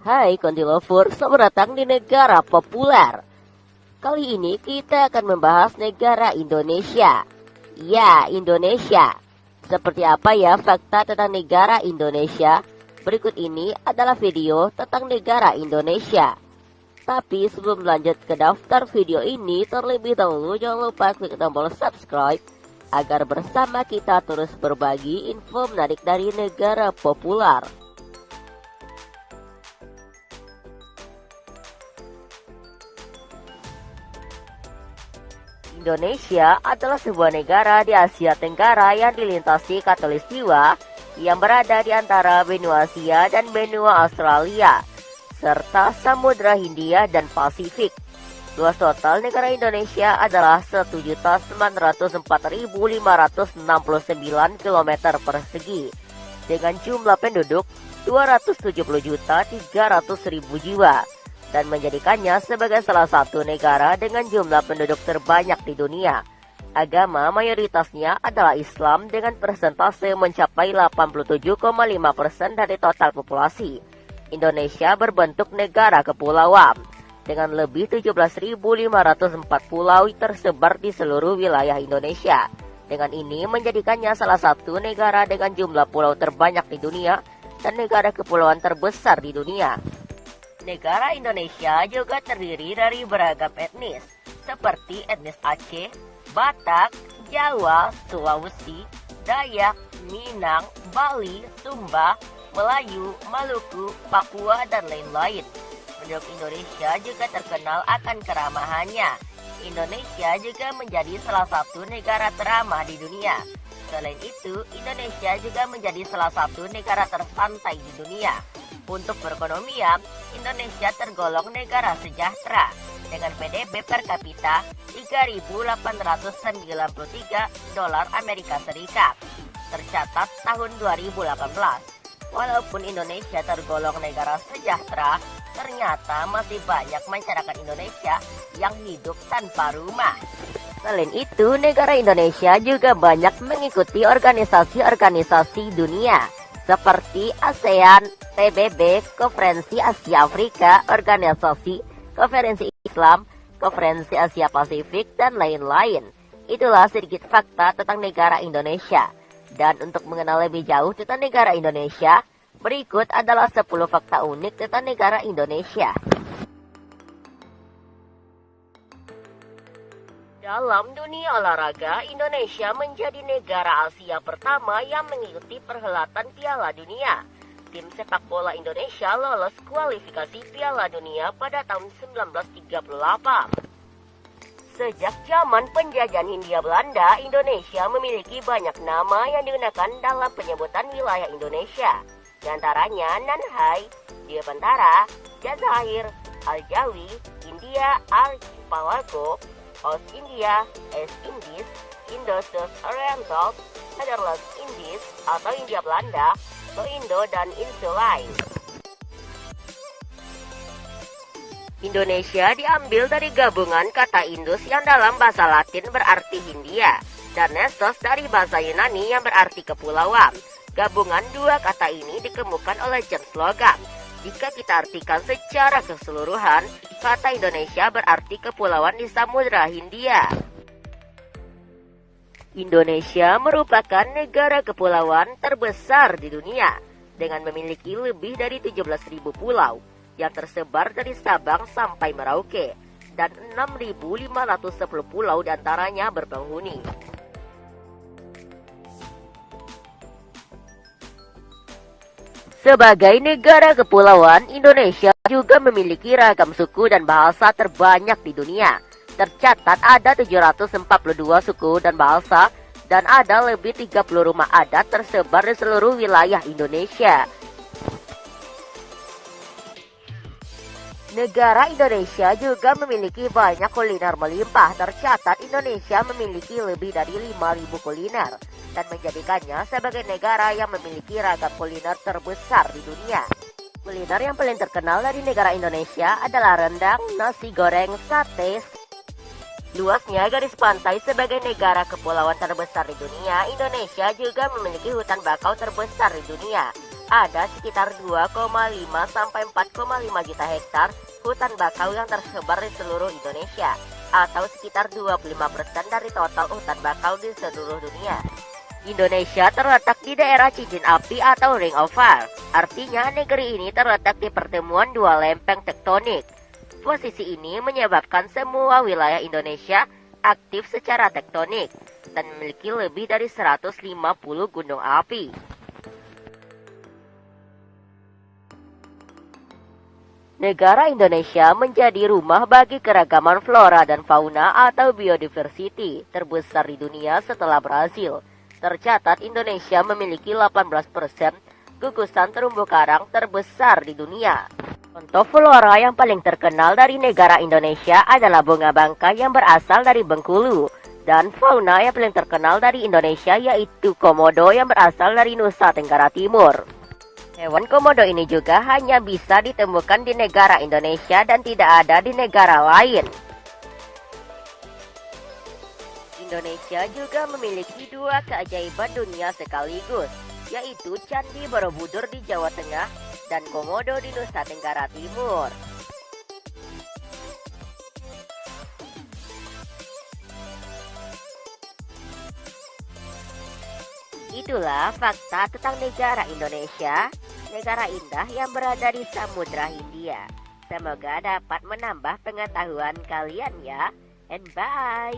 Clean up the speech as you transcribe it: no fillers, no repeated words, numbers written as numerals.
Hai Konti Lover, selamat datang di negara populer. Kali ini kita akan membahas negara Indonesia. Ya, Indonesia. Seperti apa ya fakta tentang negara Indonesia? Berikut ini adalah video tentang negara Indonesia. Tapi sebelum lanjut ke daftar video ini, terlebih dahulu jangan lupa klik tombol subscribe agar bersama kita terus berbagi info menarik dari negara populer. Indonesia adalah sebuah negara di Asia Tenggara yang dilintasi khatulistiwa yang berada di antara benua Asia dan benua Australia, serta Samudra Hindia dan Pasifik. Luas total negara Indonesia adalah 1.904.569 km persegi, dengan jumlah penduduk 270.300.000 jiwa, dan menjadikannya sebagai salah satu negara dengan jumlah penduduk terbanyak di dunia. Agama mayoritasnya adalah Islam dengan persentase mencapai 87,5% dari total populasi. Indonesia berbentuk negara kepulauan, dengan lebih 17.504 pulau tersebar di seluruh wilayah Indonesia. Dengan ini menjadikannya salah satu negara dengan jumlah pulau terbanyak di dunia dan negara kepulauan terbesar di dunia. Negara Indonesia juga terdiri dari beragam etnis, seperti etnis Aceh, Batak, Jawa, Sulawesi, Dayak, Minang, Bali, Sumba, Melayu, Maluku, Papua, dan lain-lain. Penduduk Indonesia juga terkenal akan keramahannya. Indonesia juga menjadi salah satu negara teramah di dunia. Selain itu, Indonesia juga menjadi salah satu negara tersantai di dunia. Untuk perekonomian, Indonesia tergolong negara sejahtera dengan PDB per kapita 3.893 dolar Amerika Serikat tercatat tahun 2018. Walaupun Indonesia tergolong negara sejahtera, ternyata masih banyak masyarakat Indonesia yang hidup tanpa rumah. Selain itu, negara Indonesia juga banyak mengikuti organisasi-organisasi dunia seperti ASEAN, PBB, Konferensi Asia Afrika, Organisasi Konferensi Islam, Konferensi Asia Pasifik, dan lain-lain. Itulah sedikit fakta tentang negara Indonesia. Dan untuk mengenal lebih jauh tentang negara Indonesia, berikut adalah 10 fakta unik tentang negara Indonesia. Dalam dunia olahraga, Indonesia menjadi negara Asia pertama yang mengikuti perhelatan Piala Dunia. Tim sepak bola Indonesia lolos kualifikasi Piala Dunia pada tahun 1938. Sejak zaman penjajahan Hindia Belanda, Indonesia memiliki banyak nama yang digunakan dalam penyebutan wilayah Indonesia. Di antaranya Nanhai, Dirgantara, Jazair, Aljawi, India Archipelago, Ost India, East Indies, Indonesian Oriental, Netherlands Indies atau India Belanda, Indo dan Insulai. Indonesia diambil dari gabungan kata Indus yang dalam bahasa Latin berarti Hindia, dan Nessos dari bahasa Yunani yang berarti kepulauan. Gabungan dua kata ini dikemukakan oleh James Logan. Jika kita artikan secara keseluruhan, kata Indonesia berarti kepulauan di Samudra Hindia. Indonesia merupakan negara kepulauan terbesar di dunia, dengan memiliki lebih dari 17.000 pulau yang tersebar dari Sabang sampai Merauke, dan 6.510 pulau diantaranya berpenghuni. Sebagai negara kepulauan, Indonesia juga memiliki ragam suku dan bahasa terbanyak di dunia. Tercatat ada 742 suku dan bahasa, dan ada lebih 30 rumah adat tersebar di seluruh wilayah Indonesia. Negara Indonesia juga memiliki banyak kuliner melimpah. Tercatat Indonesia memiliki lebih dari 5.000 kuliner dan menjadikannya sebagai negara yang memiliki ragam kuliner terbesar di dunia. Kuliner yang paling terkenal dari negara Indonesia adalah rendang, nasi goreng, sate. Luasnya garis pantai sebagai negara kepulauan terbesar di dunia, Indonesia juga memiliki hutan bakau terbesar di dunia. ada sekitar 2,5 sampai 4,5 juta hektar hutan bakau yang tersebar di seluruh Indonesia, atau sekitar 25% dari total hutan bakau di seluruh dunia. Indonesia terletak di daerah cincin api atau Ring of Fire. Artinya negeri ini terletak di pertemuan dua lempeng tektonik. Posisi ini menyebabkan semua wilayah Indonesia aktif secara tektonik dan memiliki lebih dari 150 gunung api. Negara Indonesia menjadi rumah bagi keragaman flora dan fauna atau biodiversity terbesar di dunia setelah Brasil. Tercatat Indonesia memiliki 18% gugusan terumbu karang terbesar di dunia. Contoh flora yang paling terkenal dari negara Indonesia adalah bunga bangkai yang berasal dari Bengkulu, dan fauna yang paling terkenal dari Indonesia yaitu komodo yang berasal dari Nusa Tenggara Timur. Hewan komodo ini juga hanya bisa ditemukan di negara Indonesia dan tidak ada di negara lain. Indonesia juga memiliki dua keajaiban dunia sekaligus, yaitu Candi Borobudur di Jawa Tengah dan Komodo di Nusa Tenggara Timur. Itulah fakta tentang negara Indonesia, negara indah yang berada di Samudra Hindia. Semoga dapat menambah pengetahuan kalian ya, and bye!